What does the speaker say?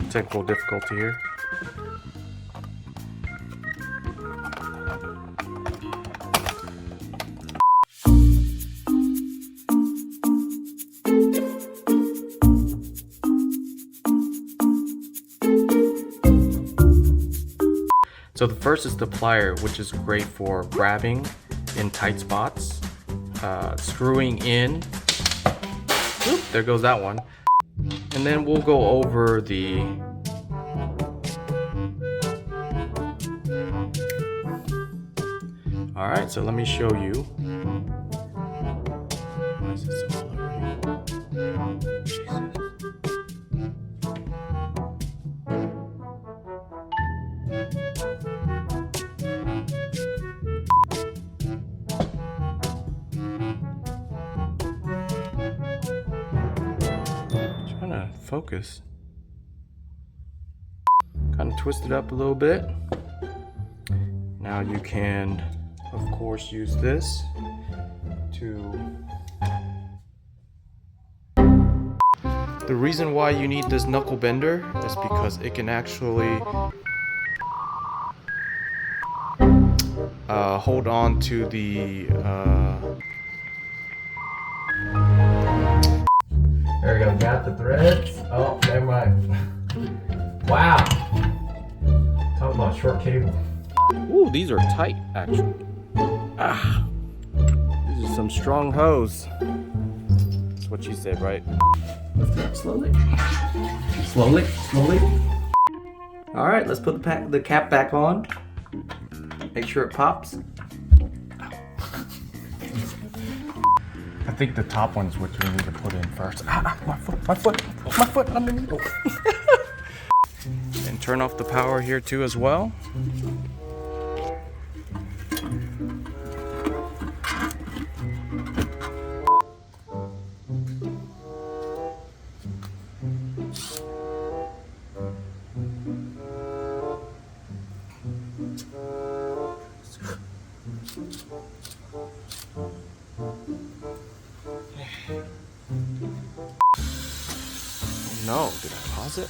technical difficulty here. So the first is the plier, which is great for grabbing in tight spots, screwing in. Oop, there goes that one. And then we'll go over the Alright, so let me show you. Why is it so blurry? Jesus. Trying to focus. Kind of twist it up a little bit. Now you can, of course, use this to... The reason why you need this knuckle bender is because it can actually hold on to the There we go, got the threads. Oh, never mind. Wow. Talk about short cable. Ooh, these are tight, actually. Ah, these are some strong hose. That's what she said, right? Let's do it slowly. Slowly, slowly. All right, let's put the cap back on. Make sure it pops. I think the top one's what we need to put in first. Ah, my foot underneath. And turn off the power here too as well. No, did I pause it?